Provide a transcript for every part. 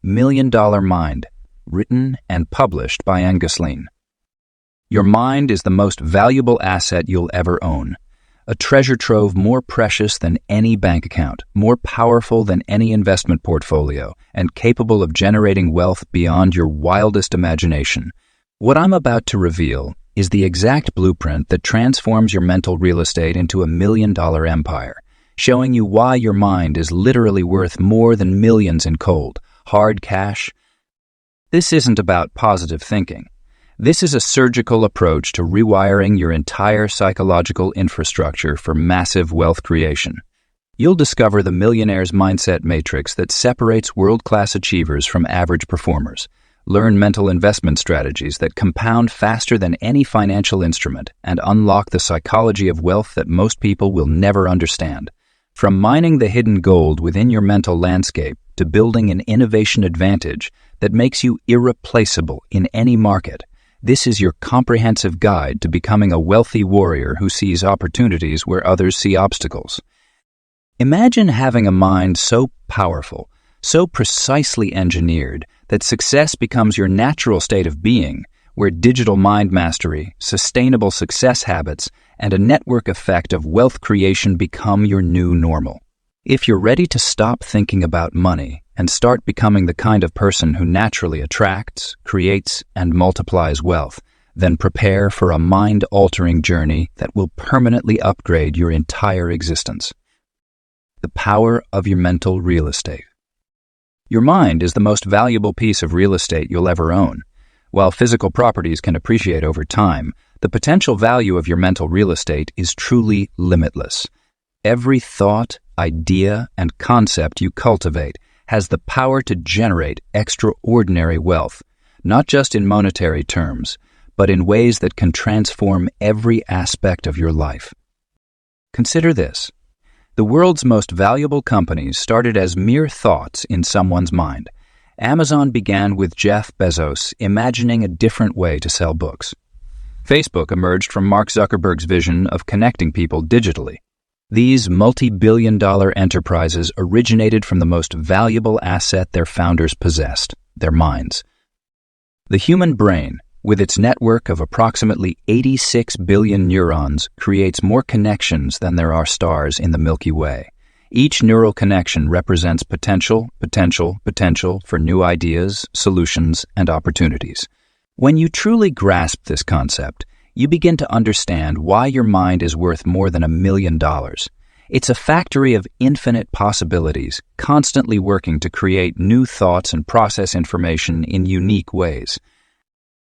$1,000,000 Mind, written and published by Ngasline. Your mind is the most valuable asset you'll ever own. A treasure trove more precious than any bank account, more powerful than any investment portfolio, and capable of generating wealth beyond your wildest imagination. What I'm about to reveal is the exact blueprint that transforms your mental real estate into $1,000,000 empire, showing you why your mind is literally worth more than millions in cold, hard cash. This isn't about positive thinking. This is a surgical approach to rewiring your entire psychological infrastructure for massive wealth creation. You'll discover the Millionaire's mindset matrix that separates world-class achievers from average performers. Learn mental investment strategies that compound faster than any financial instrument and unlock the psychology of wealth that most people will never understand. From mining the hidden gold within your mental landscape to building an innovation advantage that makes you irreplaceable in any market, this is your comprehensive guide to becoming a wealthy warrior who sees opportunities where others see obstacles. Imagine having a mind so powerful, so precisely engineered, that success becomes your natural state of being, where digital mind mastery, sustainable success habits, and a network effect of wealth creation become your new normal. If you're ready to stop thinking about money and start becoming the kind of person who naturally attracts, creates, and multiplies wealth, then prepare for a mind-altering journey that will permanently upgrade your entire existence. The power of your mental real estate. Your mind is the most valuable piece of real estate you'll ever own. While physical properties can appreciate over time, the potential value of your mental real estate is truly limitless. Every thought, idea, and concept you cultivate has the power to generate extraordinary wealth, not just in monetary terms, but in ways that can transform every aspect of your life. Consider this. The world's most valuable companies started as mere thoughts in someone's mind. Amazon began with Jeff Bezos imagining a different way to sell books. Facebook emerged from Mark Zuckerberg's vision of connecting people digitally. These multi-billion-dollar enterprises originated from the most valuable asset their founders possessed, their minds. The human brain, with its network of approximately 86 billion neurons, creates more connections than there are stars in the Milky Way. Each neural connection represents potential for new ideas, solutions, and opportunities. When you truly grasp this concept, you begin to understand why your mind is worth more than $1,000,000. It's a factory of infinite possibilities, constantly working to create new thoughts and process information in unique ways.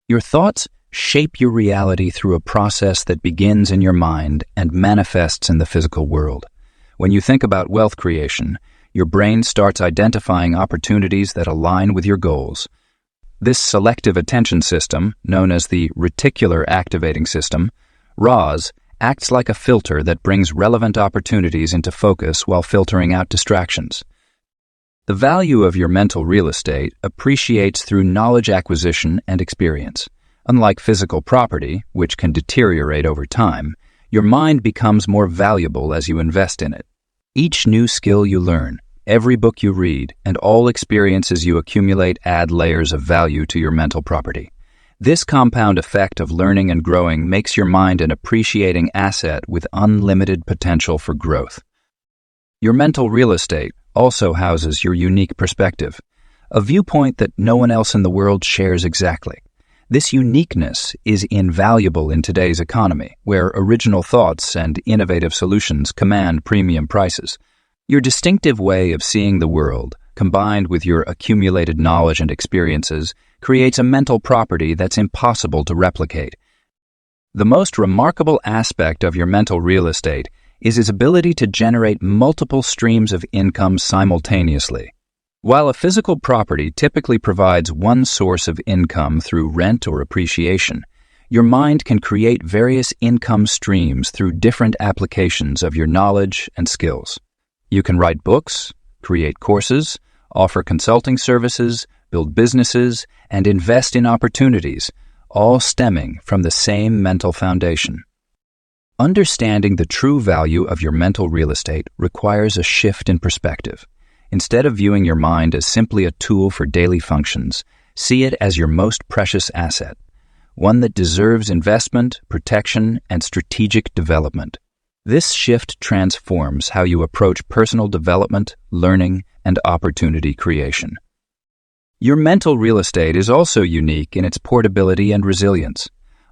Your thoughts shape your reality through a process that begins in your mind and manifests in the physical world. When you think about wealth creation, your brain starts identifying opportunities that align with your goals. This selective attention system, known as the reticular activating system, RAS, acts like a filter that brings relevant opportunities into focus while filtering out distractions. The value of your mental real estate appreciates through knowledge acquisition and experience. Unlike physical property, which can deteriorate over time, your mind becomes more valuable as you invest in it. Each new skill you learn, every book you read, and all experiences you accumulate add layers of value to your mental property. This compound effect of learning and growing makes your mind an appreciating asset with unlimited potential for growth. Your mental real estate also houses your unique perspective, a viewpoint that no one else in the world shares exactly. This uniqueness is invaluable in today's economy, where original thoughts and innovative solutions command premium prices. Your distinctive way of seeing the world, combined with your accumulated knowledge and experiences, creates a mental property that's impossible to replicate. The most remarkable aspect of your mental real estate is its ability to generate multiple streams of income simultaneously. While a physical property typically provides one source of income through rent or appreciation, your mind can create various income streams through different applications of your knowledge and skills. You can write books, create courses, offer consulting services, build businesses, and invest in opportunities, all stemming from the same mental foundation. Understanding the true value of your mental real estate requires a shift in perspective. Instead of viewing your mind as simply a tool for daily functions, see it as your most precious asset, one that deserves investment, protection, and strategic development. This shift transforms how you approach personal development, learning, and opportunity creation. Your mental real estate is also unique in its portability and resilience.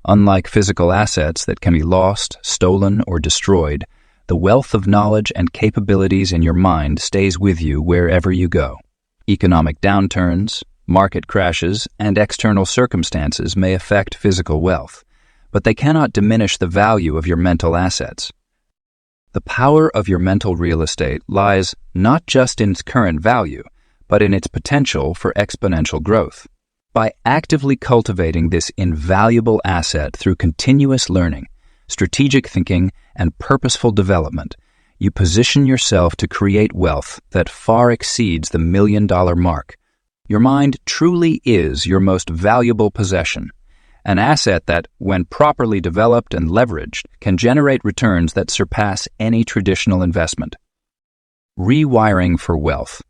Unlike physical assets that can be lost, stolen, or destroyed, the wealth of knowledge and capabilities in your mind stays with you wherever you go. Economic downturns, market crashes, and external circumstances may affect physical wealth, but they cannot diminish the value of your mental assets. The power of your mental real estate lies not just in its current value, but in its potential for exponential growth. By actively cultivating this invaluable asset through continuous learning, strategic thinking, and purposeful development, you position yourself to create wealth that far exceeds the $1 million mark. Your mind truly is your most valuable possession, an asset that, when properly developed and leveraged, can generate returns that surpass any traditional investment. Rewiring for wealth.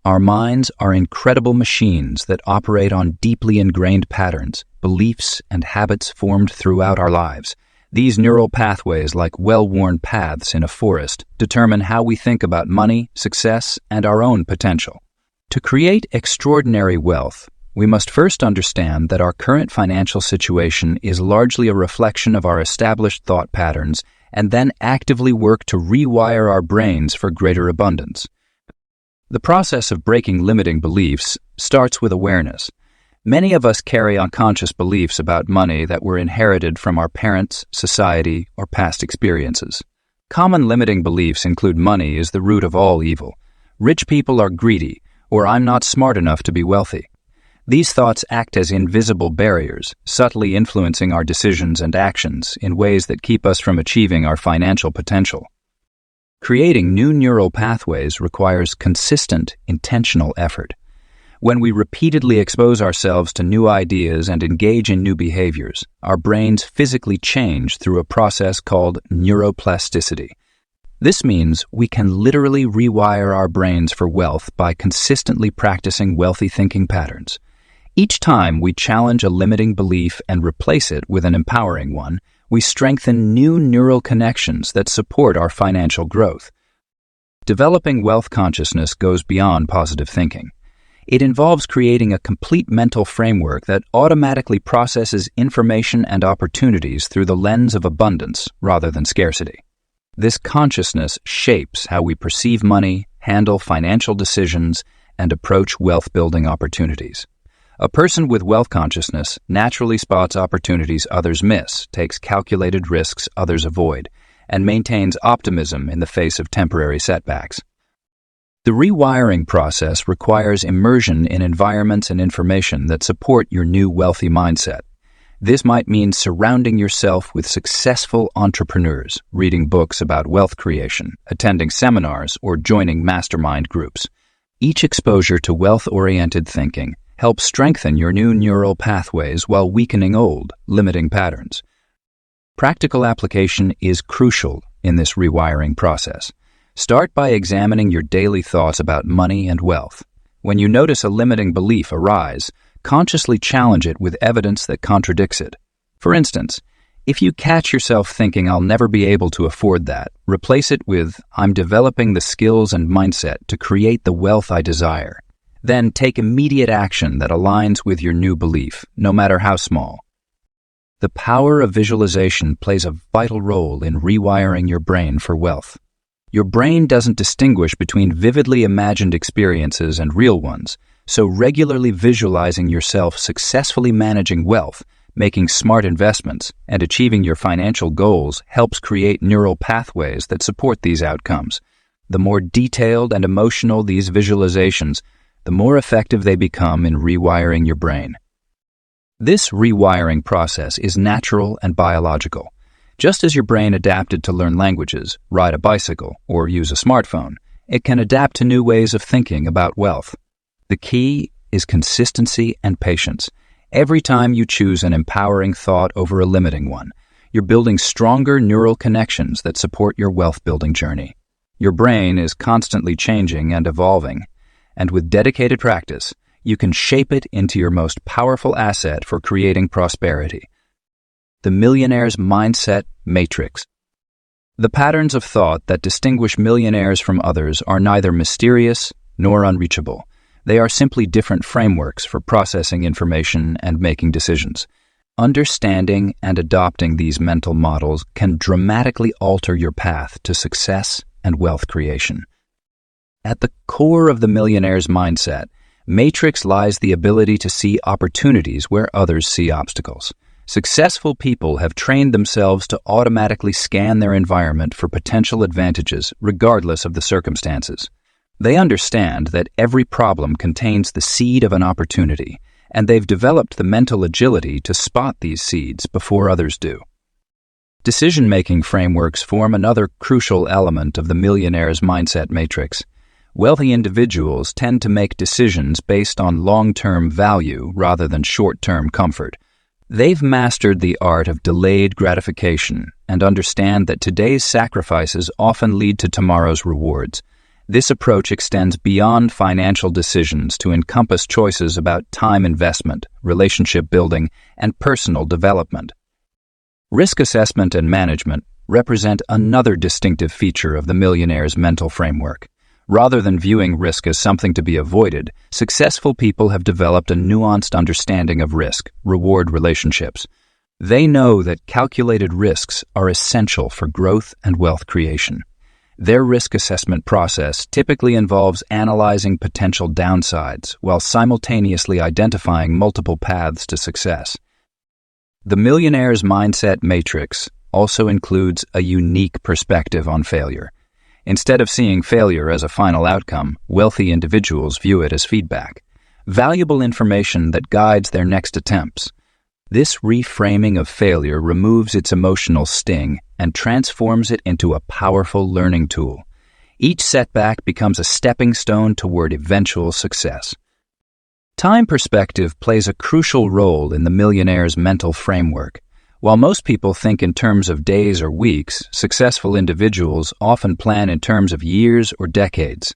Our minds are incredible machines that operate on deeply ingrained patterns, beliefs, and habits formed throughout our lives. These neural pathways, like well-worn paths in a forest, determine how we think about money, success, and our own potential. To create extraordinary wealth, we must first understand that our current financial situation is largely a reflection of our established thought patterns, and then actively work to rewire our brains for greater abundance. The process of breaking limiting beliefs starts with awareness. Many of us carry unconscious beliefs about money that were inherited from our parents, society, or past experiences. Common limiting beliefs include money is the root of all evil, rich people are greedy, or I'm not smart enough to be wealthy. These thoughts act as invisible barriers, subtly influencing our decisions and actions in ways that keep us from achieving our financial potential. Creating new neural pathways requires consistent, intentional effort. When we repeatedly expose ourselves to new ideas and engage in new behaviors, our brains physically change through a process called neuroplasticity. This means we can literally rewire our brains for wealth by consistently practicing wealthy thinking patterns. Each time we challenge a limiting belief and replace it with an empowering one, we strengthen new neural connections that support our financial growth. Developing wealth consciousness goes beyond positive thinking. It involves creating a complete mental framework that automatically processes information and opportunities through the lens of abundance rather than scarcity. This consciousness shapes how we perceive money, handle financial decisions, and approach wealth-building opportunities. A person with wealth consciousness naturally spots opportunities others miss, takes calculated risks others avoid, and maintains optimism in the face of temporary setbacks. The rewiring process requires immersion in environments and information that support your new wealthy mindset. This might mean surrounding yourself with successful entrepreneurs, reading books about wealth creation, attending seminars, or joining mastermind groups. Each exposure to wealth-oriented thinking helps strengthen your new neural pathways while weakening old, limiting patterns. Practical application is crucial in this rewiring process. Start by examining your daily thoughts about money and wealth. When you notice a limiting belief arise, consciously challenge it with evidence that contradicts it. For instance, if you catch yourself thinking I'll never be able to afford that, replace it with I'm developing the skills and mindset to create the wealth I desire. Then take immediate action that aligns with your new belief, no matter how small. The power of visualization plays a vital role in rewiring your brain for wealth. Your brain doesn't distinguish between vividly imagined experiences and real ones, so regularly visualizing yourself successfully managing wealth, making smart investments, and achieving your financial goals helps create neural pathways that support these outcomes. The more detailed and emotional these visualizations, the more effective they become in rewiring your brain. This rewiring process is natural and biological. Just as your brain adapted to learn languages, ride a bicycle, or use a smartphone, it can adapt to new ways of thinking about wealth. The key is consistency and patience. Every time you choose an empowering thought over a limiting one, you're building stronger neural connections that support your wealth-building journey. Your brain is constantly changing and evolving, and with dedicated practice, you can shape it into your most powerful asset for creating prosperity. The Millionaire's Mindset Matrix. The patterns of thought that distinguish millionaires from others are neither mysterious nor unreachable. They are simply different frameworks for processing information and making decisions. Understanding and adopting these mental models can dramatically alter your path to success and wealth creation. At the core of the Millionaire's Mindset Matrix lies the ability to see opportunities where others see obstacles. Successful people have trained themselves to automatically scan their environment for potential advantages regardless of the circumstances. They understand that every problem contains the seed of an opportunity, and they've developed the mental agility to spot these seeds before others do. Decision-making frameworks form another crucial element of the Millionaire's Mindset Matrix. Wealthy individuals tend to make decisions based on long-term value rather than short-term comfort. They've mastered the art of delayed gratification and understand that today's sacrifices often lead to tomorrow's rewards. This approach extends beyond financial decisions to encompass choices about time investment, relationship building, and personal development. Risk assessment and management represent another distinctive feature of the Millionaire's mental framework. Rather than viewing risk as something to be avoided, successful people have developed a nuanced understanding of risk-reward relationships. They know that calculated risks are essential for growth and wealth creation. Their risk assessment process typically involves analyzing potential downsides while simultaneously identifying multiple paths to success. The Millionaire's Mindset Matrix also includes a unique perspective on failure. Instead of seeing failure as a final outcome, wealthy individuals view it as feedback, valuable information that guides their next attempts. This reframing of failure removes its emotional sting and transforms it into a powerful learning tool. Each setback becomes a stepping stone toward eventual success. Time perspective plays a crucial role in the Millionaire's mental framework. While most people think in terms of days or weeks, successful individuals often plan in terms of years or decades.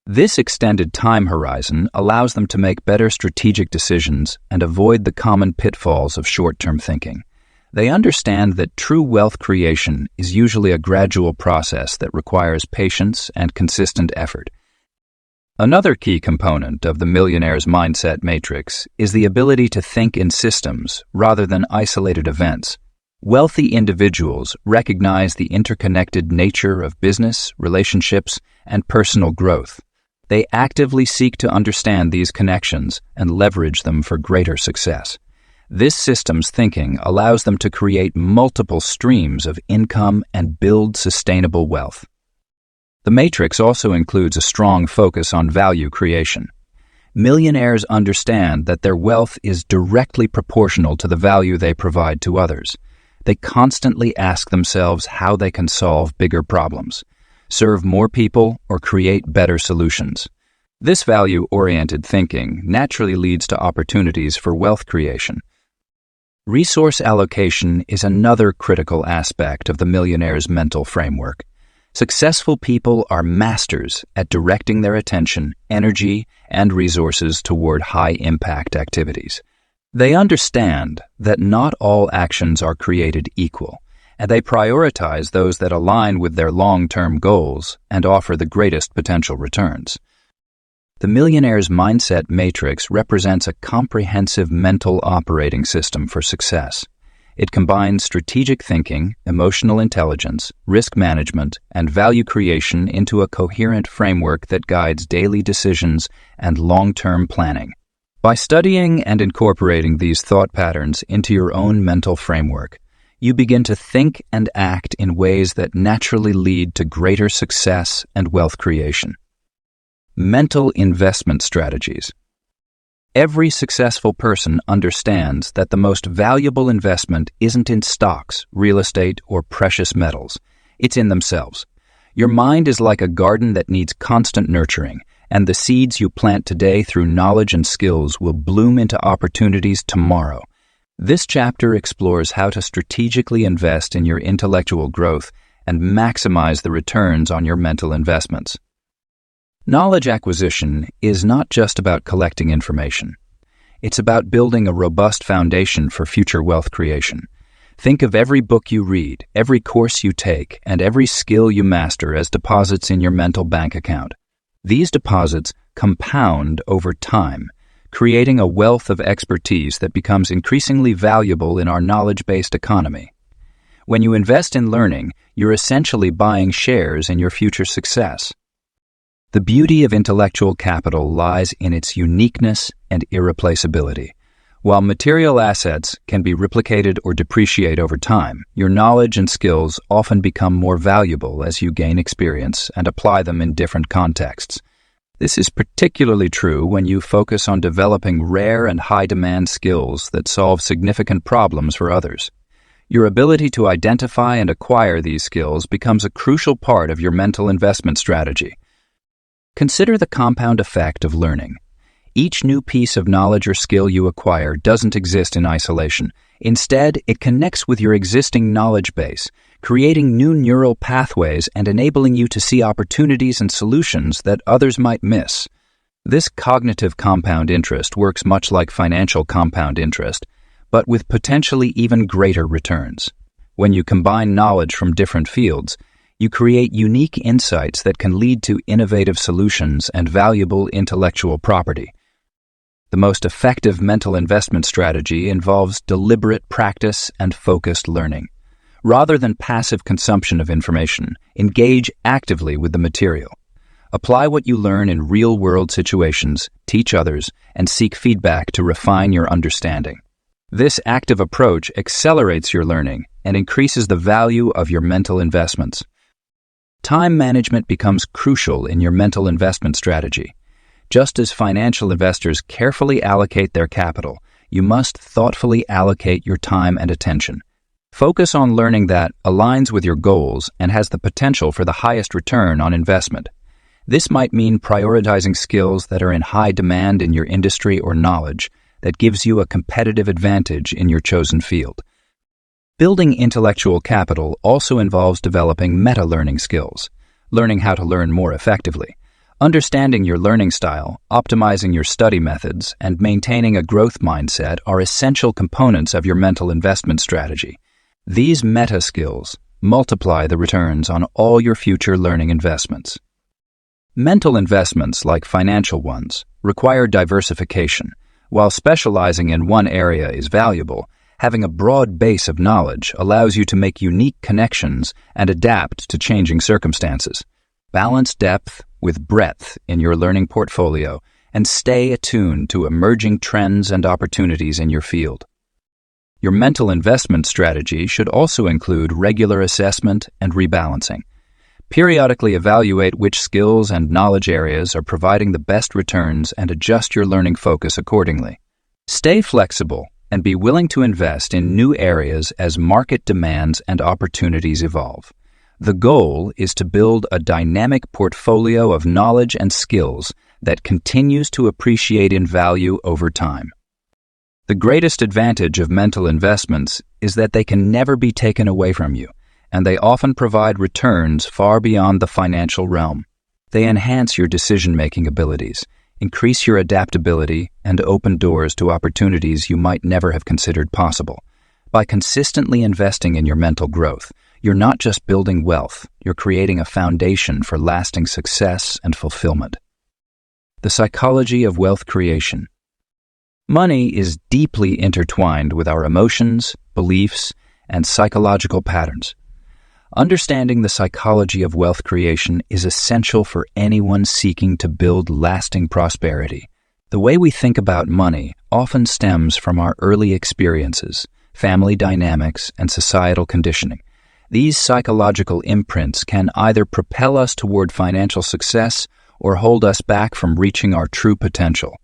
This extended time horizon allows them to make better strategic decisions and avoid the common pitfalls of short-term thinking. They understand that true wealth creation is usually a gradual process that requires patience and consistent effort. Another key component of the Millionaire's Mindset Matrix is the ability to think in systems rather than isolated events. Wealthy individuals recognize the interconnected nature of business, relationships, and personal growth. They actively seek to understand these connections and leverage them for greater success. This systems thinking allows them to create multiple streams of income and build sustainable wealth. The matrix also includes a strong focus on value creation. Millionaires understand that their wealth is directly proportional to the value they provide to others. They constantly ask themselves how they can solve bigger problems, serve more people, or create better solutions. This value-oriented thinking naturally leads to opportunities for wealth creation. Resource allocation is another critical aspect of the Millionaire's mental framework. Successful people are masters at directing their attention, energy, and resources toward high-impact activities. They understand that not all actions are created equal, and they prioritize those that align with their long-term goals and offer the greatest potential returns. The Millionaire's Mindset Matrix represents a comprehensive mental operating system for success. It combines strategic thinking, emotional intelligence, risk management, and value creation into a coherent framework that guides daily decisions and long-term planning. By studying and incorporating these thought patterns into your own mental framework, you begin to think and act in ways that naturally lead to greater success and wealth creation. Mental investment strategies. Every successful person understands that the most valuable investment isn't in stocks, real estate, or precious metals. It's in themselves. Your mind is like a garden that needs constant nurturing, and the seeds you plant today through knowledge and skills will bloom into opportunities tomorrow. This chapter explores how to strategically invest in your intellectual growth and maximize the returns on your mental investments. Knowledge acquisition is not just about collecting information. It's about building a robust foundation for future wealth creation. Think of every book you read, every course you take, and every skill you master as deposits in your mental bank account. These deposits compound over time, creating a wealth of expertise that becomes increasingly valuable in our knowledge-based economy. When you invest in learning, you're essentially buying shares in your future success. The beauty of intellectual capital lies in its uniqueness and irreplaceability. While material assets can be replicated or depreciate over time, your knowledge and skills often become more valuable as you gain experience and apply them in different contexts. This is particularly true when you focus on developing rare and high-demand skills that solve significant problems for others. Your ability to identify and acquire these skills becomes a crucial part of your mental investment strategy. Consider the compound effect of learning. Each new piece of knowledge or skill you acquire doesn't exist in isolation. Instead, it connects with your existing knowledge base, creating new neural pathways and enabling you to see opportunities and solutions that others might miss. This cognitive compound interest works much like financial compound interest, but with potentially even greater returns. When you combine knowledge from different fields, you create unique insights that can lead to innovative solutions and valuable intellectual property. The most effective mental investment strategy involves deliberate practice and focused learning. Rather than passive consumption of information, engage actively with the material. Apply what you learn in real-world situations, teach others, and seek feedback to refine your understanding. This active approach accelerates your learning and increases the value of your mental investments. Time management becomes crucial in your mental investment strategy. Just as financial investors carefully allocate their capital, you must thoughtfully allocate your time and attention. Focus on learning that aligns with your goals and has the potential for the highest return on investment. This might mean prioritizing skills that are in high demand in your industry or knowledge that gives you a competitive advantage in your chosen field. Building intellectual capital also involves developing meta-learning skills, learning how to learn more effectively. Understanding your learning style, optimizing your study methods, and maintaining a growth mindset are essential components of your mental investment strategy. These meta skills multiply the returns on all your future learning investments. Mental investments, like financial ones, require diversification. While specializing in one area is valuable, having a broad base of knowledge allows you to make unique connections and adapt to changing circumstances. Balance depth with breadth in your learning portfolio and stay attuned to emerging trends and opportunities in your field. Your mental investment strategy should also include regular assessment and rebalancing. Periodically evaluate which skills and knowledge areas are providing the best returns and adjust your learning focus accordingly. Stay flexible and be willing to invest in new areas as market demands and opportunities evolve. The goal is to build a dynamic portfolio of knowledge and skills that continues to appreciate in value over time. The greatest advantage of mental investments is that they can never be taken away from you, and they often provide returns far beyond the financial realm. They enhance your decision-making abilities, increase your adaptability, and open doors to opportunities you might never have considered possible. By consistently investing in your mental growth, you're not just building wealth, you're creating a foundation for lasting success and fulfillment. The psychology of wealth creation. Money is deeply intertwined with our emotions, beliefs, and psychological patterns. Understanding the psychology of wealth creation is essential for anyone seeking to build lasting prosperity. The way we think about money often stems from our early experiences, family dynamics, and societal conditioning. These psychological imprints can either propel us toward financial success or hold us back from reaching our true potential.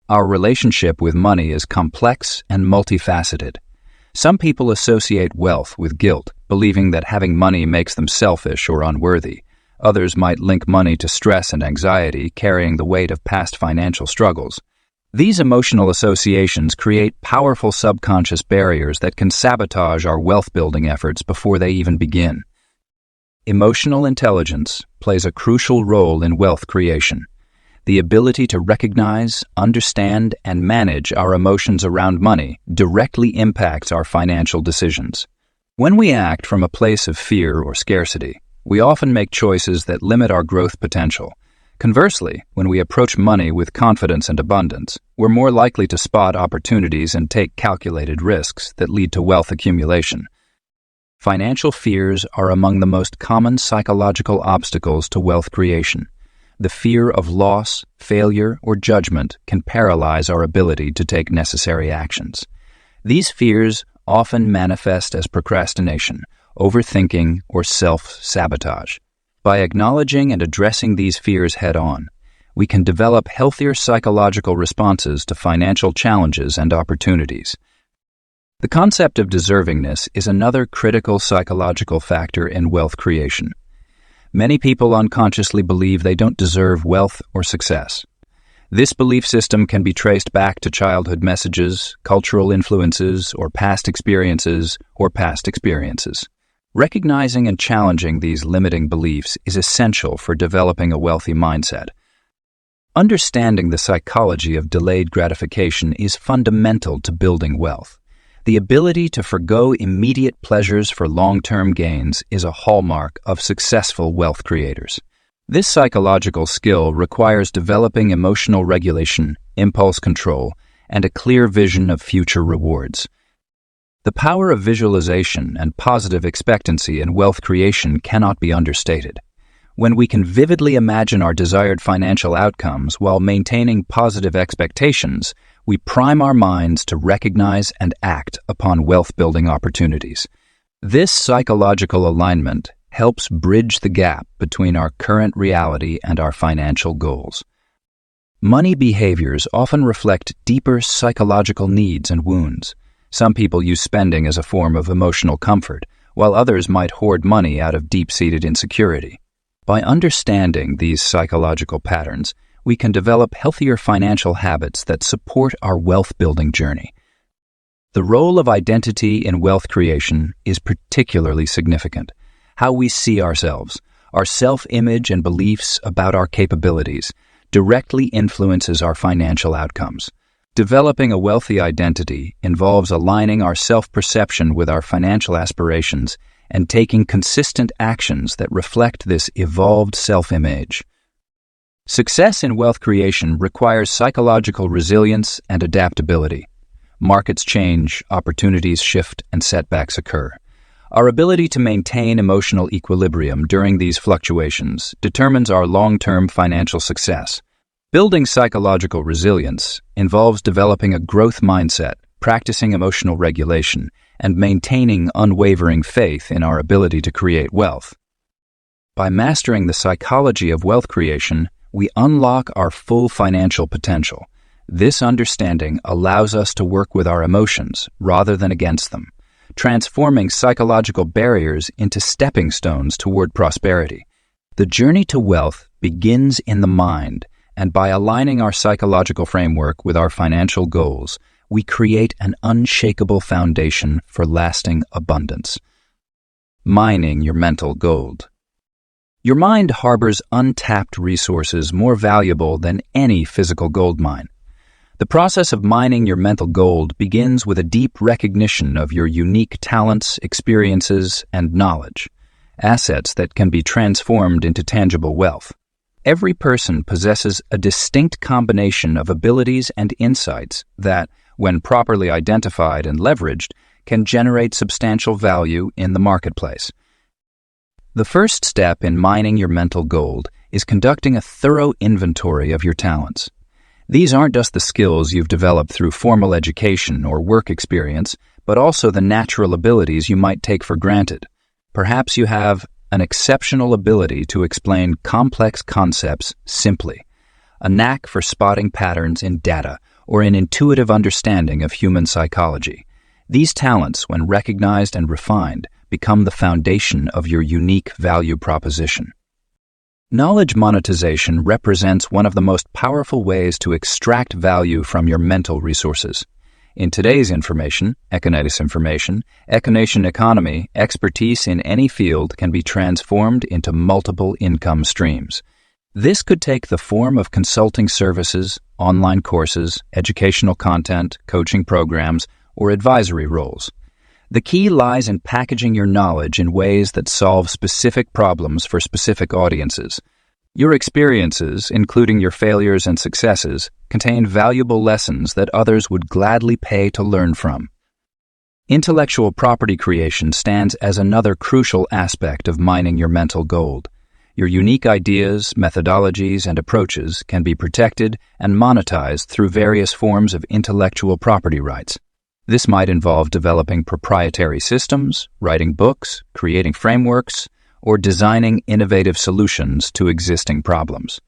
Our relationship with money is complex and multifaceted. Some people associate wealth with guilt, believing that having money makes them selfish or unworthy. Others might link money to stress and anxiety, carrying the weight of past financial struggles. These emotional associations create powerful subconscious barriers that can sabotage our wealth-building efforts before they even begin. Emotional intelligence plays a crucial role in wealth creation. The ability to recognize, understand, and manage our emotions around money directly impacts our financial decisions. When we act from a place of fear or scarcity, we often make choices that limit our growth potential. Conversely, when we approach money with confidence and abundance, we're more likely to spot opportunities and take calculated risks that lead to wealth accumulation. Financial fears are among the most common psychological obstacles to wealth creation. The fear of loss, failure, or judgment can paralyze our ability to take necessary actions. These fears often manifest as procrastination, overthinking, or self-sabotage. By acknowledging and addressing these fears head-on, we can develop healthier psychological responses to financial challenges and opportunities. The concept of deservingness is another critical psychological factor in wealth creation. Many people unconsciously believe they don't deserve wealth or success. This belief system can be traced back to childhood messages, cultural influences, or past experiences. Recognizing and challenging these limiting beliefs is essential for developing a wealthy mindset. Understanding the psychology of delayed gratification is fundamental to building wealth. The ability to forgo immediate pleasures for long-term gains is a hallmark of successful wealth creators. This psychological skill requires developing emotional regulation, impulse control, and a clear vision of future rewards. The power of visualization and positive expectancy in wealth creation cannot be understated. When we can vividly imagine our desired financial outcomes while maintaining positive expectations, we prime our minds to recognize and act upon wealth-building opportunities. This psychological alignment helps bridge the gap between our current reality and our financial goals. Money behaviors often reflect deeper psychological needs and wounds. Some people use spending as a form of emotional comfort, while others might hoard money out of deep-seated insecurity. By understanding these psychological patterns, we can develop healthier financial habits that support our wealth-building journey. The role of identity in wealth creation is particularly significant. How we see ourselves, our self-image and beliefs about our capabilities, directly influences our financial outcomes. Developing a wealthy identity involves aligning our self-perception with our financial aspirations and taking consistent actions that reflect this evolved self-image. Success in wealth creation requires psychological resilience and adaptability. Markets change, opportunities shift, and setbacks occur. Our ability to maintain emotional equilibrium during these fluctuations determines our long-term financial success. Building psychological resilience involves developing a growth mindset, practicing emotional regulation, and maintaining unwavering faith in our ability to create wealth. By mastering the psychology of wealth creation, we unlock our full financial potential. This understanding allows us to work with our emotions rather than against them, transforming psychological barriers into stepping stones toward prosperity. The journey to wealth begins in the mind, and by aligning our psychological framework with our financial goals, we create an unshakable foundation for lasting abundance. Mining your mental gold. Your mind harbors untapped resources more valuable than any physical gold mine. The process of mining your mental gold begins with a deep recognition of your unique talents, experiences, and knowledge, assets that can be transformed into tangible wealth. Every person possesses a distinct combination of abilities and insights that, when properly identified and leveraged, can generate substantial value in the marketplace. The first step in mining your mental gold is conducting a thorough inventory of your talents. These aren't just the skills you've developed through formal education or work experience, but also the natural abilities you might take for granted. Perhaps you have an exceptional ability to explain complex concepts simply, a knack for spotting patterns in data, or an intuitive understanding of human psychology. These talents, when recognized and refined, become the foundation of your unique value proposition. Knowledge monetization represents one of the most powerful ways to extract value from your mental resources. In today's economic economy, expertise in any field can be transformed into multiple income streams. This could take the form of consulting services, online courses, educational content, coaching programs, or advisory roles. The key lies in packaging your knowledge in ways that solve specific problems for specific audiences. Your experiences, including your failures and successes, contain valuable lessons that others would gladly pay to learn from. Intellectual property creation stands as another crucial aspect of mining your mental gold. Your unique ideas, methodologies, and approaches can be protected and monetized through various forms of intellectual property rights. This might involve developing proprietary systems, writing books, creating frameworks, or designing innovative solutions to existing problems.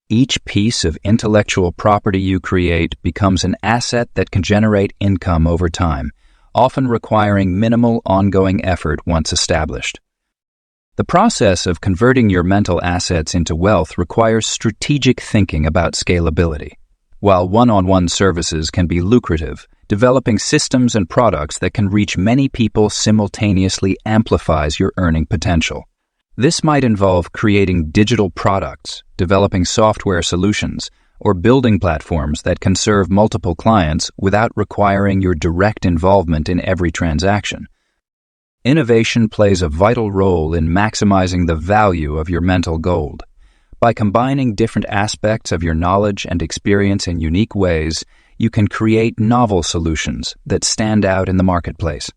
Each piece of intellectual property you create becomes an asset that can generate income over time, often requiring minimal ongoing effort once established. The process of converting your mental assets into wealth requires strategic thinking about scalability. While one-on-one services can be lucrative, developing systems and products that can reach many people simultaneously amplifies your earning potential. This might involve creating digital products, developing software solutions, or building platforms that can serve multiple clients without requiring your direct involvement in every transaction. Innovation plays a vital role in maximizing the value of your mental gold. By combining different aspects of your knowledge and experience in unique ways, you can create novel solutions that stand out in the marketplace.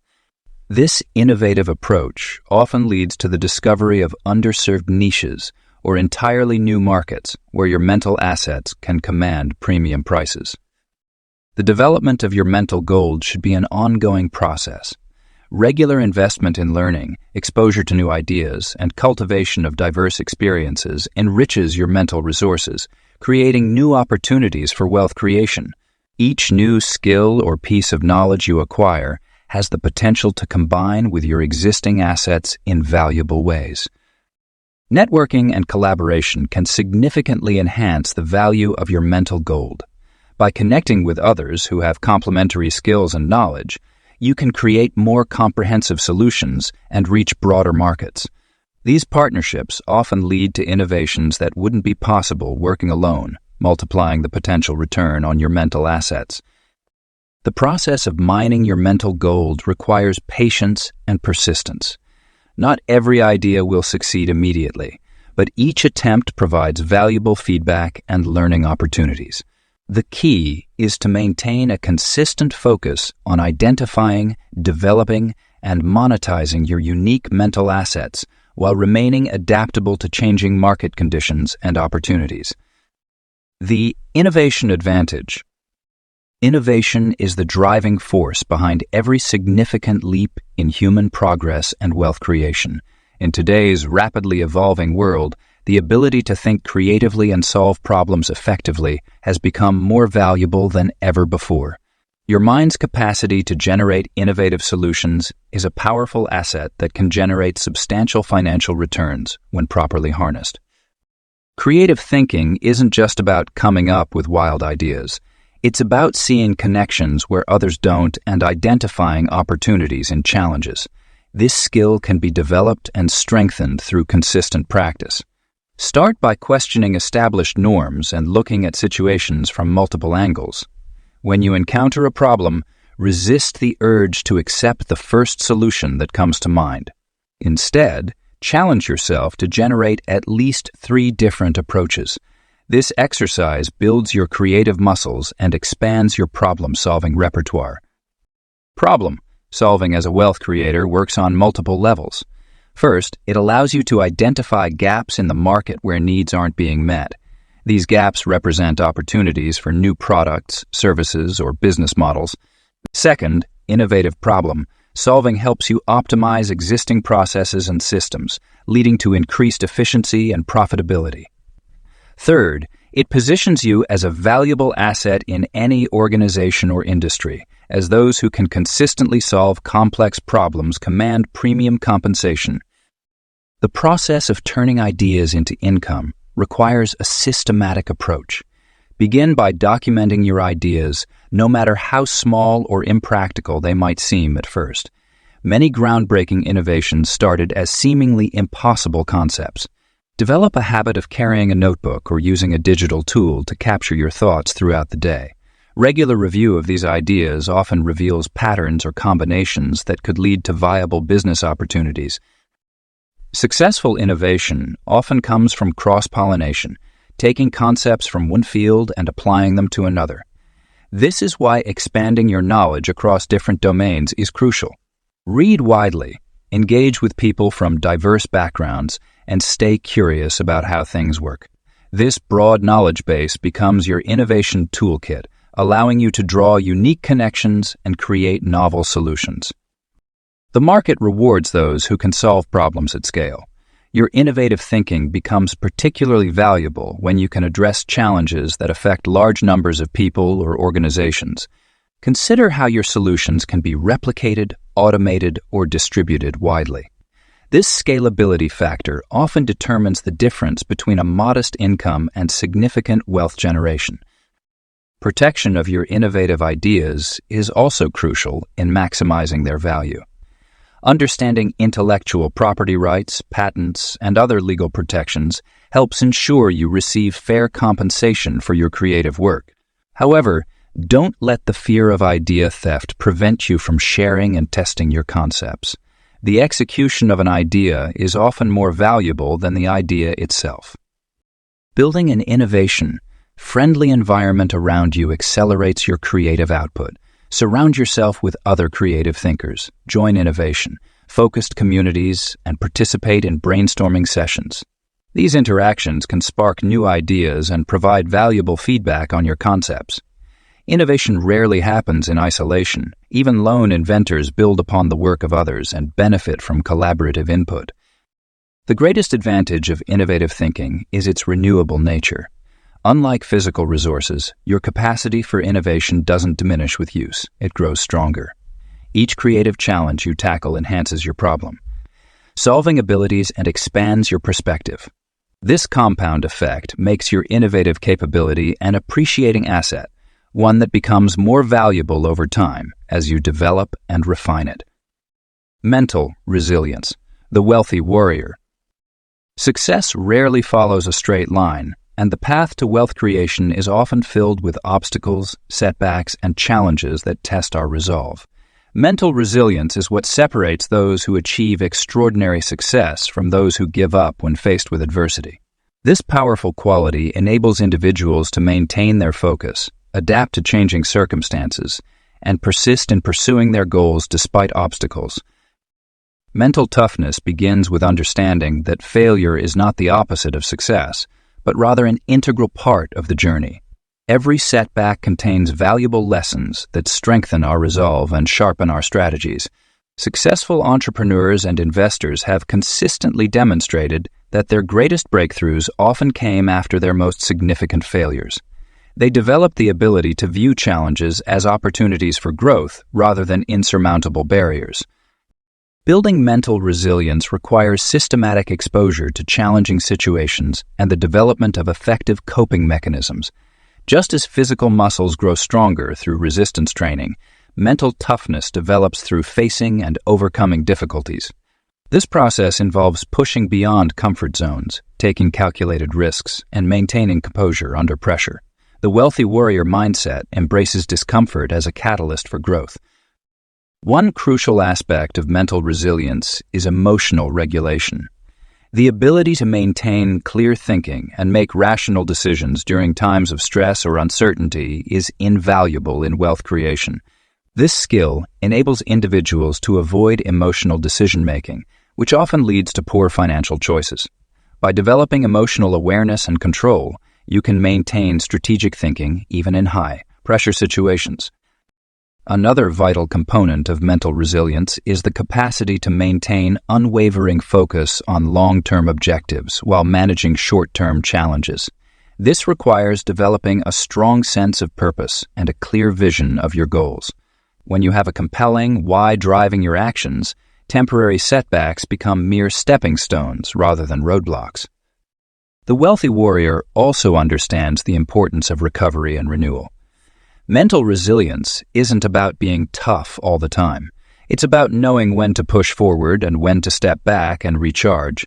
This innovative approach often leads to the discovery of underserved niches or entirely new markets where your mental assets can command premium prices. The development of your mental gold should be an ongoing process. Regular investment in learning, exposure to new ideas, and cultivation of diverse experiences enriches your mental resources, creating new opportunities for wealth creation. Each new skill or piece of knowledge you acquire has the potential to combine with your existing assets in valuable ways. Networking and collaboration can significantly enhance the value of your mental gold. By connecting with others who have complementary skills and knowledge, you can create more comprehensive solutions and reach broader markets. These partnerships often lead to innovations that wouldn't be possible working alone, multiplying the potential return on your mental assets. The process of mining your mental gold requires patience and persistence. Not every idea will succeed immediately, but each attempt provides valuable feedback and learning opportunities. The key is to maintain a consistent focus on identifying, developing, and monetizing your unique mental assets while remaining adaptable to changing market conditions and opportunities. The innovation advantage. Innovation is the driving force behind every significant leap in human progress and wealth creation. In today's rapidly evolving world, the ability to think creatively and solve problems effectively has become more valuable than ever before. Your mind's capacity to generate innovative solutions is a powerful asset that can generate substantial financial returns when properly harnessed. Creative thinking isn't just about coming up with wild ideas. It's about seeing connections where others don't and identifying opportunities in challenges. This skill can be developed and strengthened through consistent practice. Start by questioning established norms and looking at situations from multiple angles. When you encounter a problem, resist the urge to accept the first solution that comes to mind. Instead, challenge yourself to generate at least 3 different approaches. This exercise builds your creative muscles and expands your problem-solving repertoire. Problem solving as a wealth creator works on multiple levels. First, it allows you to identify gaps in the market where needs aren't being met. These gaps represent opportunities for new products, services, or business models. Second, innovative problem solving helps you optimize existing processes and systems, leading to increased efficiency and profitability. Third, it positions you as a valuable asset in any organization or industry, as those who can consistently solve complex problems command premium compensation. The process of turning ideas into income requires a systematic approach. Begin by documenting your ideas, no matter how small or impractical they might seem at first. Many groundbreaking innovations started as seemingly impossible concepts. Develop a habit of carrying a notebook or using a digital tool to capture your thoughts throughout the day. Regular review of these ideas often reveals patterns or combinations that could lead to viable business opportunities. Successful innovation often comes from cross-pollination, taking concepts from one field and applying them to another. This is why expanding your knowledge across different domains is crucial. Read widely, engage with people from diverse backgrounds, and stay curious about how things work. This broad knowledge base becomes your innovation toolkit, allowing you to draw unique connections and create novel solutions. The market rewards those who can solve problems at scale. Your innovative thinking becomes particularly valuable when you can address challenges that affect large numbers of people or organizations. Consider how your solutions can be replicated, automated, or distributed widely. This scalability factor often determines the difference between a modest income and significant wealth generation. Protection of your innovative ideas is also crucial in maximizing their value. Understanding intellectual property rights, patents, and other legal protections helps ensure you receive fair compensation for your creative work. However, don't let the fear of idea theft prevent you from sharing and testing your concepts. The execution of an idea is often more valuable than the idea itself. Building an innovation-friendly environment around you accelerates your creative output. Surround yourself with other creative thinkers, join innovation-focused communities, and participate in brainstorming sessions. These interactions can spark new ideas and provide valuable feedback on your concepts. Innovation rarely happens in isolation. Even lone inventors build upon the work of others and benefit from collaborative input. The greatest advantage of innovative thinking is its renewable nature. Unlike physical resources, your capacity for innovation doesn't diminish with use, it grows stronger. Each creative challenge you tackle enhances your problem-solving abilities and expands your perspective. This compound effect makes your innovative capability an appreciating asset, one that becomes more valuable over time as you develop and refine it. Mental resilience, the wealthy warrior. Success rarely follows a straight line, and the path to wealth creation is often filled with obstacles, setbacks, and challenges that test our resolve. Mental resilience is what separates those who achieve extraordinary success from those who give up when faced with adversity. This powerful quality enables individuals to maintain their focus, adapt to changing circumstances, and persist in pursuing their goals despite obstacles. Mental toughness begins with understanding that failure is not the opposite of success, but rather an integral part of the journey. Every setback contains valuable lessons that strengthen our resolve and sharpen our strategies. Successful entrepreneurs and investors have consistently demonstrated that their greatest breakthroughs often came after their most significant failures. They developed the ability to view challenges as opportunities for growth rather than insurmountable barriers. Building mental resilience requires systematic exposure to challenging situations and the development of effective coping mechanisms. Just as physical muscles grow stronger through resistance training, mental toughness develops through facing and overcoming difficulties. This process involves pushing beyond comfort zones, taking calculated risks, and maintaining composure under pressure. The wealthy warrior mindset embraces discomfort as a catalyst for growth. One crucial aspect of mental resilience is emotional regulation. The ability to maintain clear thinking and make rational decisions during times of stress or uncertainty is invaluable in wealth creation. This skill enables individuals to avoid emotional decision-making, which often leads to poor financial choices. By developing emotional awareness and control, you can maintain strategic thinking even in high-pressure situations. Another vital component of mental resilience is the capacity to maintain unwavering focus on long-term objectives while managing short-term challenges. This requires developing a strong sense of purpose and a clear vision of your goals. When you have a compelling why driving your actions, temporary setbacks become mere stepping stones rather than roadblocks. The wealthy warrior also understands the importance of recovery and renewal. Mental resilience isn't about being tough all the time. It's about knowing when to push forward and when to step back and recharge.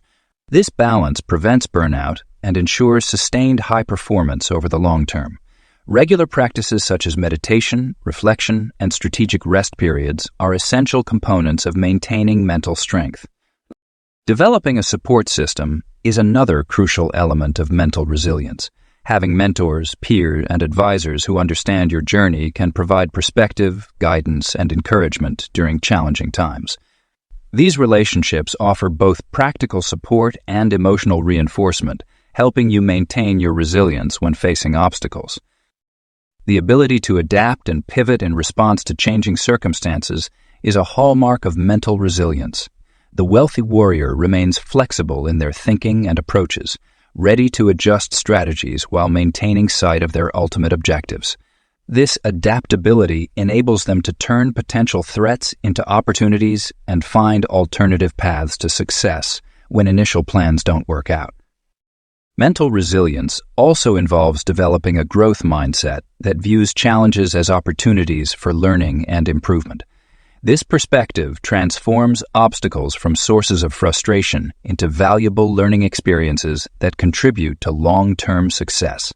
This balance prevents burnout and ensures sustained high performance over the long term. Regular practices such as meditation, reflection, and strategic rest periods are essential components of maintaining mental strength. Developing a support system is another crucial element of mental resilience. Having mentors, peers, and advisors who understand your journey can provide perspective, guidance, and encouragement during challenging times. These relationships offer both practical support and emotional reinforcement, helping you maintain your resilience when facing obstacles. The ability to adapt and pivot in response to changing circumstances is a hallmark of mental resilience. The wealthy warrior remains flexible in their thinking and approaches, ready to adjust strategies while maintaining sight of their ultimate objectives. This adaptability enables them to turn potential threats into opportunities and find alternative paths to success when initial plans don't work out. Mental resilience also involves developing a growth mindset that views challenges as opportunities for learning and improvement. This perspective transforms obstacles from sources of frustration into valuable learning experiences that contribute to long-term success.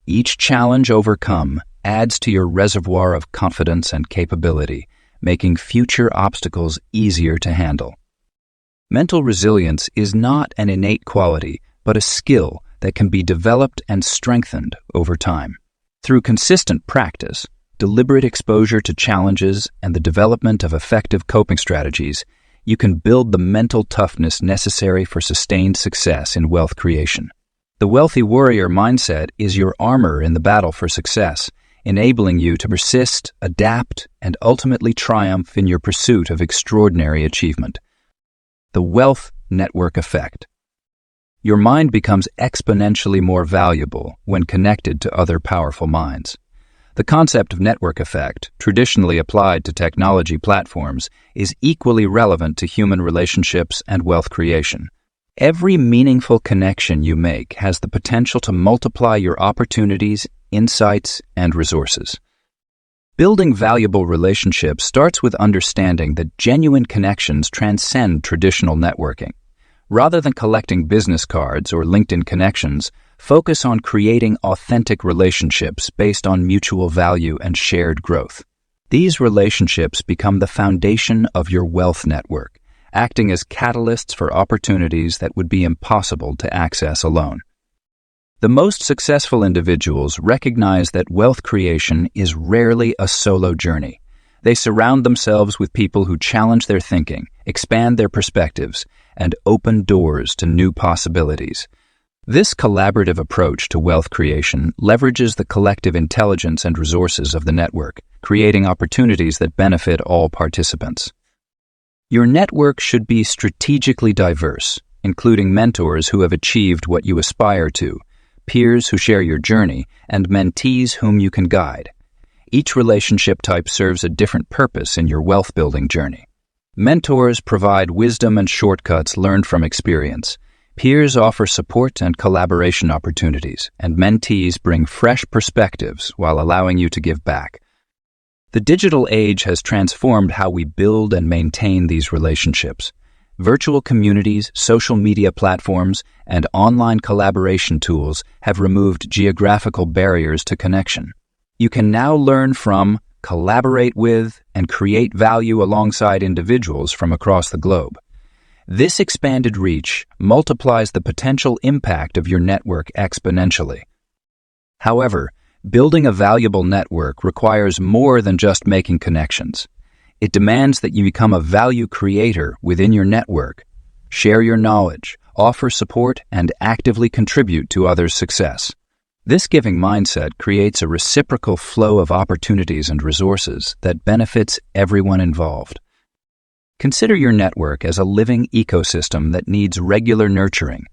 Each challenge overcome adds to your reservoir of confidence and capability, making future obstacles easier to handle. Mental resilience is not an innate quality, but a skill that can be developed and strengthened over time. Through consistent practice, deliberate exposure to challenges, and the development of effective coping strategies, you can build the mental toughness necessary for sustained success in wealth creation. The wealthy warrior mindset is your armor in the battle for success, enabling you to persist, adapt, and ultimately triumph in your pursuit of extraordinary achievement. The wealth network effect. Your mind becomes exponentially more valuable when connected to other powerful minds. The concept of network effect, traditionally applied to technology platforms, is equally relevant to human relationships and wealth creation. Every meaningful connection you make has the potential to multiply your opportunities, insights, and resources. Building valuable relationships starts with understanding that genuine connections transcend traditional networking. Rather than collecting business cards or LinkedIn connections, focus on creating authentic relationships based on mutual value and shared growth. These relationships become the foundation of your wealth network, acting as catalysts for opportunities that would be impossible to access alone. The most successful individuals recognize that wealth creation is rarely a solo journey. They surround themselves with people who challenge their thinking, expand their perspectives, and open doors to new possibilities. This collaborative approach to wealth creation leverages the collective intelligence and resources of the network, creating opportunities that benefit all participants. Your network should be strategically diverse, including mentors who have achieved what you aspire to, peers who share your journey, and mentees whom you can guide. Each relationship type serves a different purpose in your wealth-building journey. Mentors provide wisdom and shortcuts learned from experience. Peers offer support and collaboration opportunities, and mentees bring fresh perspectives while allowing you to give back. The digital age has transformed how we build and maintain these relationships. Virtual communities, social media platforms, and online collaboration tools have removed geographical barriers to connection. You can now learn from, collaborate with, and create value alongside individuals from across the globe. This expanded reach multiplies the potential impact of your network exponentially. However, building a valuable network requires more than just making connections. It demands that you become a value creator within your network, share your knowledge, offer support, and actively contribute to others' success. This giving mindset creates a reciprocal flow of opportunities and resources that benefits everyone involved. Consider your network as a living ecosystem that needs regular nurturing.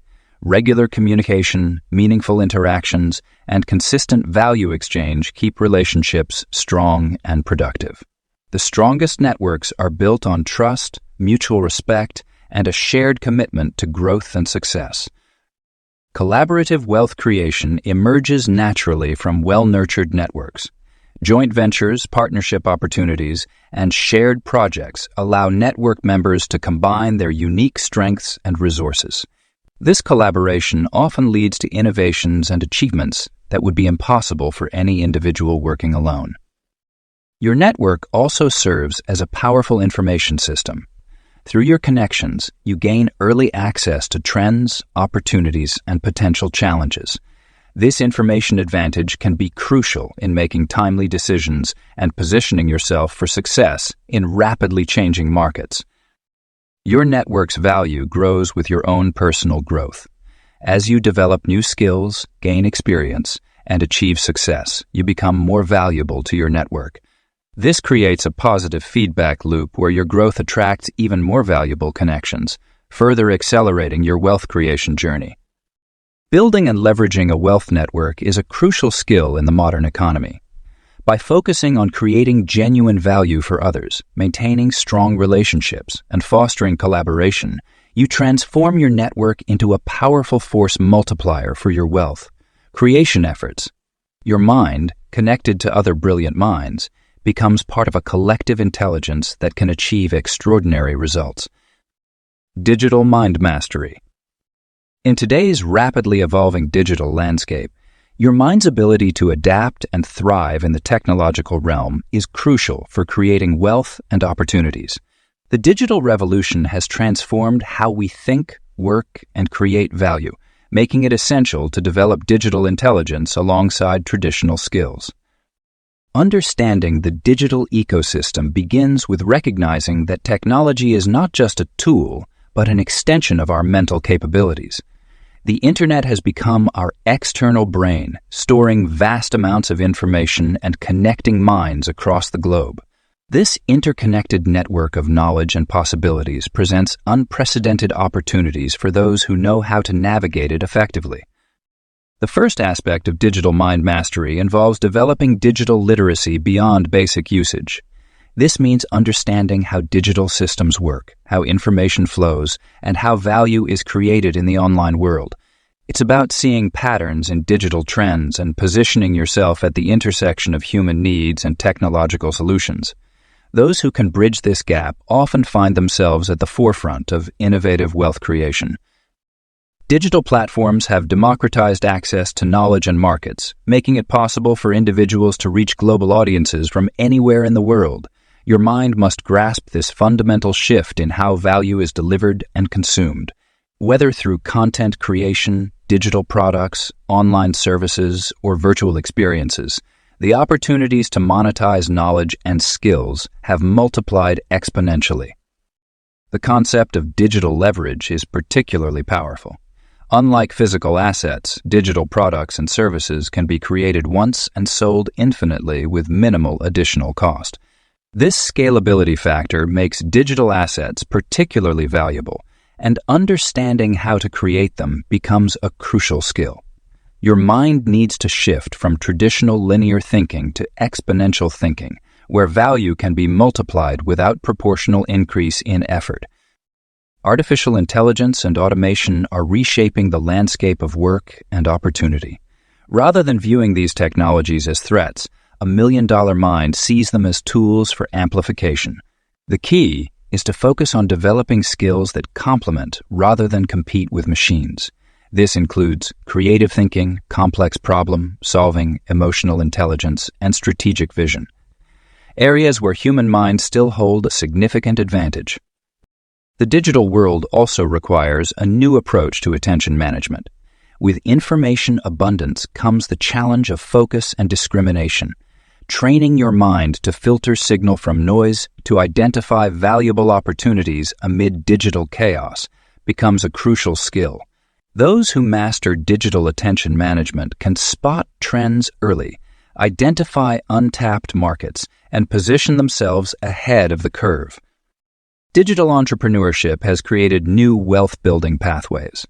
Regular communication, meaningful interactions, and consistent value exchange keep relationships strong and productive. The strongest networks are built on trust, mutual respect, and a shared commitment to growth and success. Collaborative wealth creation emerges naturally from well-nurtured networks. Joint ventures, partnership opportunities, and shared projects allow network members to combine their unique strengths and resources. This collaboration often leads to innovations and achievements that would be impossible for any individual working alone. Your network also serves as a powerful information system. Through your connections, you gain early access to trends, opportunities, and potential challenges. This information advantage can be crucial in making timely decisions and positioning yourself for success in rapidly changing markets. Your network's value grows with your own personal growth. As you develop new skills, gain experience, and achieve success, you become more valuable to your network. This creates a positive feedback loop where your growth attracts even more valuable connections, further accelerating your wealth creation journey. Building and leveraging a wealth network is a crucial skill in the modern economy. By focusing on creating genuine value for others, maintaining strong relationships, and fostering collaboration, you transform your network into a powerful force multiplier for your wealth creation efforts. Your mind, connected to other brilliant minds, becomes part of a collective intelligence that can achieve extraordinary results. Digital mind mastery. In today's rapidly evolving digital landscape, your mind's ability to adapt and thrive in the technological realm is crucial for creating wealth and opportunities. The digital revolution has transformed how we think, work, and create value, making it essential to develop digital intelligence alongside traditional skills. Understanding the digital ecosystem begins with recognizing that technology is not just a tool, but an extension of our mental capabilities. The Internet has become our external brain, storing vast amounts of information and connecting minds across the globe. This interconnected network of knowledge and possibilities presents unprecedented opportunities for those who know how to navigate it effectively. The first aspect of digital mind mastery involves developing digital literacy beyond basic usage. This means understanding how digital systems work, how information flows, and how value is created in the online world. It's about seeing patterns in digital trends and positioning yourself at the intersection of human needs and technological solutions. Those who can bridge this gap often find themselves at the forefront of innovative wealth creation. Digital platforms have democratized access to knowledge and markets, making it possible for individuals to reach global audiences from anywhere in the world. Your mind must grasp this fundamental shift in how value is delivered and consumed. Whether through content creation, digital products, online services, or virtual experiences, the opportunities to monetize knowledge and skills have multiplied exponentially. The concept of digital leverage is particularly powerful. Unlike physical assets, digital products and services can be created once and sold infinitely with minimal additional cost. This scalability factor makes digital assets particularly valuable, and understanding how to create them becomes a crucial skill. Your mind needs to shift from traditional linear thinking to exponential thinking, where value can be multiplied without proportional increase in effort. Artificial intelligence and automation are reshaping the landscape of work and opportunity. Rather than viewing these technologies as threats, a million-dollar mind sees them as tools for amplification. The key is to focus on developing skills that complement rather than compete with machines. This includes creative thinking, complex problem solving, emotional intelligence, and strategic vision. Areas where human minds still hold a significant advantage. The digital world also requires a new approach to attention management. With information abundance comes the challenge of focus and discrimination. Training your mind to filter signal from noise to identify valuable opportunities amid digital chaos becomes a crucial skill. Those who master digital attention management can spot trends early, identify untapped markets, and position themselves ahead of the curve. Digital entrepreneurship has created new wealth-building pathways.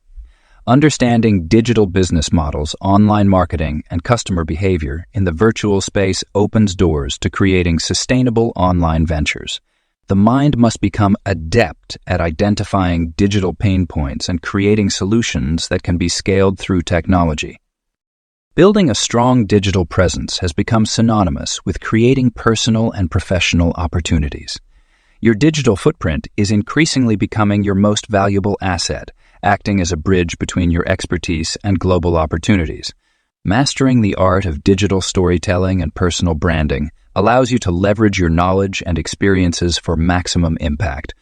Understanding digital business models, online marketing, and customer behavior in the virtual space opens doors to creating sustainable online ventures. the mind must become adept at identifying digital pain points and creating solutions that can be scaled through technology. Building a strong digital presence has become synonymous with creating personal and professional opportunities. Your digital footprint is increasingly becoming your most valuable asset, acting as a bridge between your expertise and global opportunities. Mastering the art of digital storytelling and personal branding allows you to leverage your knowledge and experiences for maximum impact.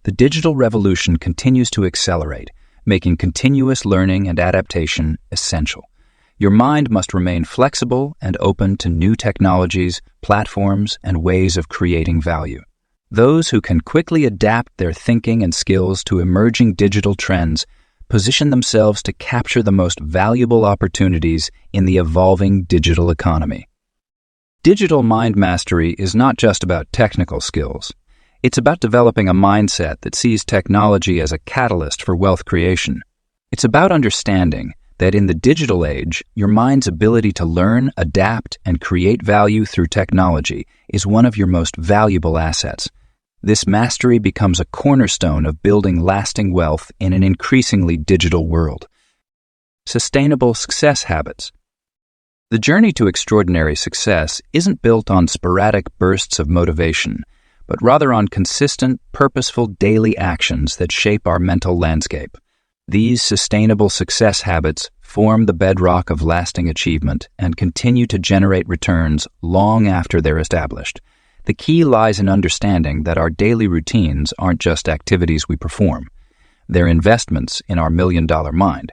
The digital revolution continues to accelerate, making continuous learning and adaptation essential. Your mind must remain flexible and open to new technologies, platforms, and ways of creating value. Those who can quickly adapt their thinking and skills to emerging digital trends position themselves to capture the most valuable opportunities in the evolving digital economy. Digital mind mastery is not just about technical skills. It's about developing a mindset that sees technology as a catalyst for wealth creation. It's about understanding that in the digital age, your mind's ability to learn, adapt, and create value through technology is one of your most valuable assets. This mastery becomes a cornerstone of building lasting wealth in an increasingly digital world. Sustainable success habits. The journey to extraordinary success isn't built on sporadic bursts of motivation, but rather on consistent, purposeful daily actions that shape our mental landscape. These sustainable success habits form the bedrock of lasting achievement and continue to generate returns long after they're established. The key lies in understanding that our daily routines aren't just activities we perform. They're investments in our million-dollar mind.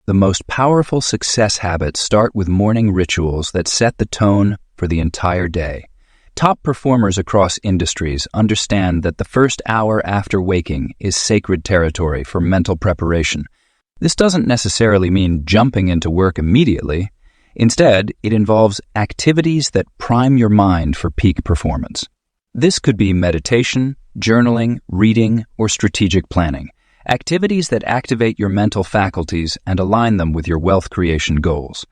The most powerful success habits start with morning rituals that set the tone for the entire day. Top performers across industries understand that the first hour after waking is sacred territory for mental preparation. This doesn't necessarily mean jumping into work immediately. Instead, it involves activities that prime your mind for peak performance. This could be meditation, journaling, reading, or strategic planning. Activities that activate your mental faculties and align them with your wealth creation goals.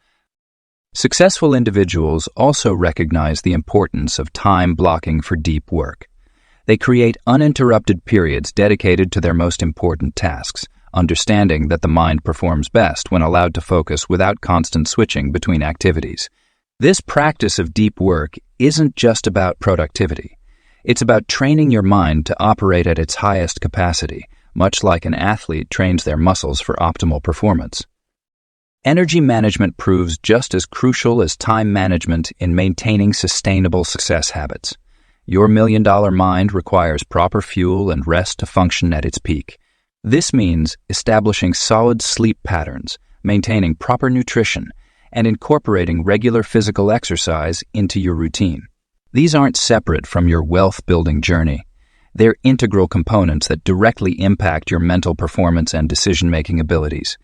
Successful individuals also recognize the importance of time blocking for deep work. They create uninterrupted periods dedicated to their most important tasks, understanding that the mind performs best when allowed to focus without constant switching between activities. This practice of deep work isn't just about productivity. It's about training your mind to operate at its highest capacity, much like an athlete trains their muscles for optimal performance. Energy management proves just as crucial as time management in maintaining sustainable success habits. Your million-dollar mind requires proper fuel and rest to function at its peak. This means establishing solid sleep patterns, maintaining proper nutrition, and incorporating regular physical exercise into your routine. These aren't separate from your wealth-building journey. They're integral components that directly impact your mental performance and decision-making abilities.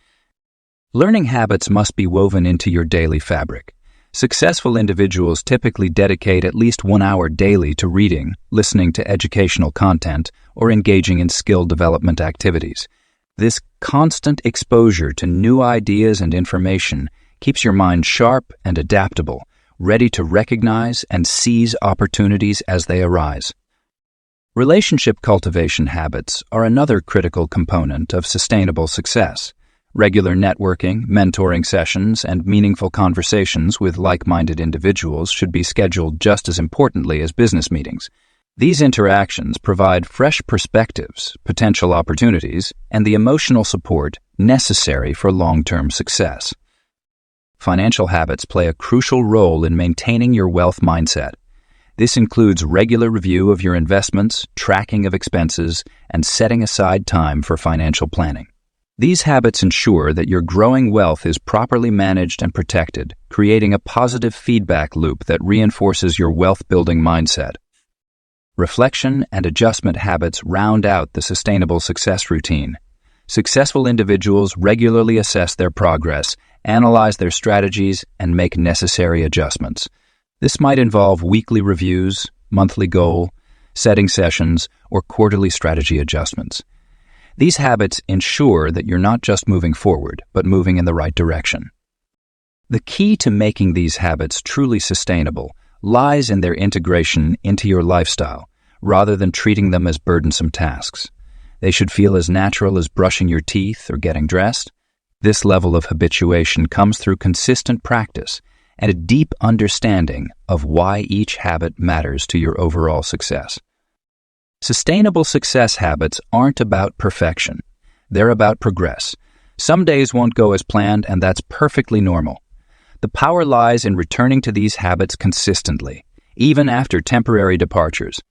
Learning habits must be woven into your daily fabric. Successful individuals typically dedicate at least 1 hour daily to reading, listening to educational content, or engaging in skill development activities. This constant exposure to new ideas and information keeps your mind sharp and adaptable, ready to recognize and seize opportunities as they arise. Relationship cultivation habits are another critical component of sustainable success. Regular networking, mentoring sessions, and meaningful conversations with like-minded individuals should be scheduled just as importantly as business meetings. These interactions provide fresh perspectives, potential opportunities, and the emotional support necessary for long-term success. Financial habits play a crucial role in maintaining your wealth mindset. This includes regular review of your investments, tracking of expenses, and setting aside time for financial planning. These habits ensure that your growing wealth is properly managed and protected, creating a positive feedback loop that reinforces your wealth-building mindset. Reflection and adjustment habits round out the sustainable success routine. Successful individuals regularly assess their progress, analyze their strategies, and make necessary adjustments. This might involve weekly reviews, monthly goal setting sessions, or quarterly strategy adjustments. These habits ensure that you're not just moving forward, but moving in the right direction. The key to making these habits truly sustainable lies in their integration into your lifestyle, rather than treating them as burdensome tasks. They should feel as natural as brushing your teeth or getting dressed. This level of habituation comes through consistent practice and a deep understanding of why each habit matters to your overall success. Sustainable success habits aren't about perfection. They're about progress. Some days won't go as planned, and that's perfectly normal. The power lies in returning to these habits consistently, even after temporary departures.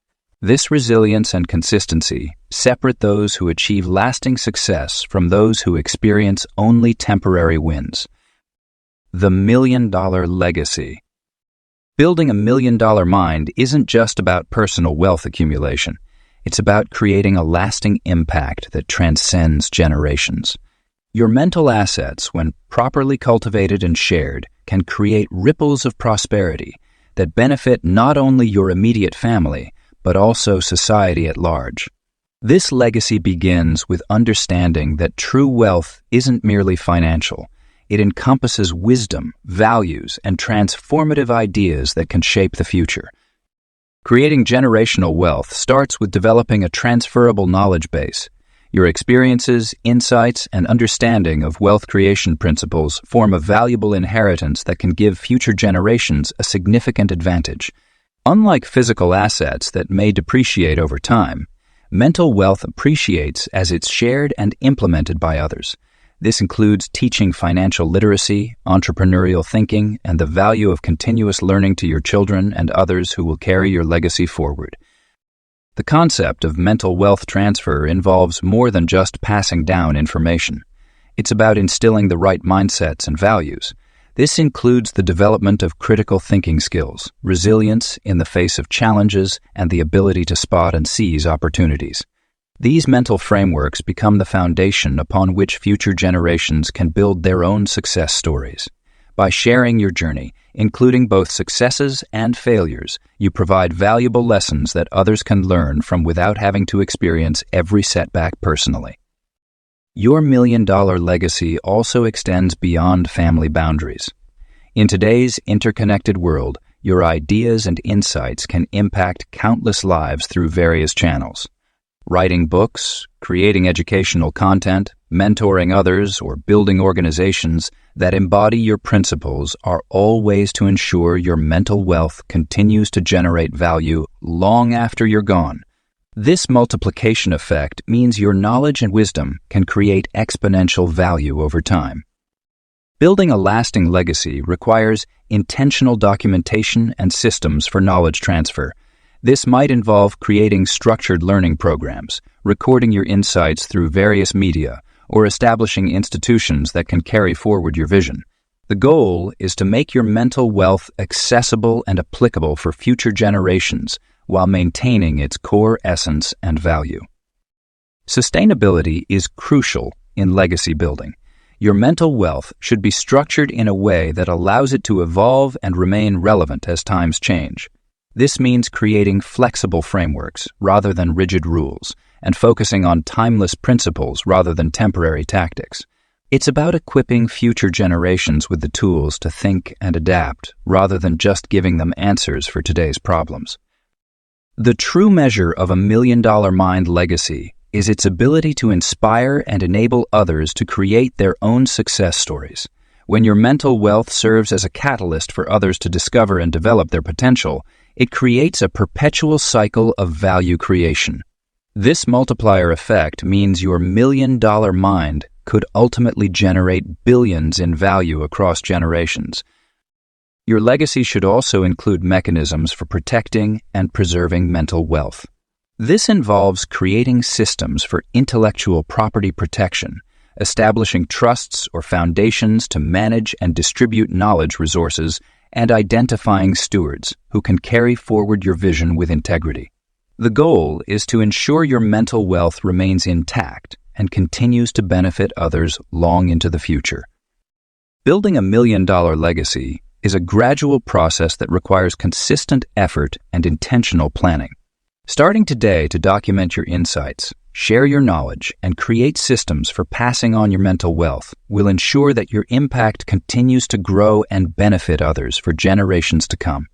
This resilience and consistency separate those who achieve lasting success from those who experience only temporary wins. The $1 Million Legacy. Building a $1 million mind isn't just about personal wealth accumulation. It's about creating a lasting impact that transcends generations. Your mental assets, when properly cultivated and shared, can create ripples of prosperity that benefit not only your immediate family, but also society at large. This legacy begins with understanding that true wealth isn't merely financial. It encompasses wisdom, values, and transformative ideas that can shape the future. Creating generational wealth starts with developing a transferable knowledge base. Your experiences, insights, and understanding of wealth creation principles form a valuable inheritance that can give future generations a significant advantage. Unlike physical assets that may depreciate over time, mental wealth appreciates as it's shared and implemented by others. This includes teaching financial literacy, entrepreneurial thinking, and the value of continuous learning to your children and others who will carry your legacy forward. The concept of mental wealth transfer involves more than just passing down information. It's about instilling the right mindsets and values. This includes the development of critical thinking skills, resilience in the face of challenges, and the ability to spot and seize opportunities. These mental frameworks become the foundation upon which future generations can build their own success stories. By sharing your journey, including both successes and failures, you provide valuable lessons that others can learn from without having to experience every setback personally. Your $1 million legacy also extends beyond family boundaries. In today's interconnected world, your ideas and insights can impact countless lives through various channels. Writing books, creating educational content, mentoring others, or building organizations that embody your principles are all ways to ensure your mental wealth continues to generate value long after you're gone. This multiplication effect means your knowledge and wisdom can create exponential value over time. Building a lasting legacy requires intentional documentation and systems for knowledge transfer. This might involve creating structured learning programs, recording your insights through various media, or establishing institutions that can carry forward your vision. The goal is to make your mental wealth accessible and applicable for future generations while maintaining its core essence and value. Sustainability is crucial in legacy building. Your mental wealth should be structured in a way that allows it to evolve and remain relevant as times change. This means creating flexible frameworks rather than rigid rules, and focusing on timeless principles rather than temporary tactics. It's about equipping future generations with the tools to think and adapt, rather than just giving them answers for today's problems. The true measure of a $1 million mind legacy is its ability to inspire and enable others to create their own success stories. When your mental wealth serves as a catalyst for others to discover and develop their potential, it creates a perpetual cycle of value creation. This multiplier effect means your $1 million mind could ultimately generate billions in value across generations. Your legacy should also include mechanisms for protecting and preserving mental wealth. This involves creating systems for intellectual property protection, establishing trusts or foundations to manage and distribute knowledge resources, and identifying stewards who can carry forward your vision with integrity. The goal is to ensure your mental wealth remains intact and continues to benefit others long into the future. Building a $1 million legacy is a gradual process that requires consistent effort and intentional planning. Starting today to document your insights, share your knowledge, and create systems for passing on your mental wealth will ensure that your impact continues to grow and benefit others for generations to come.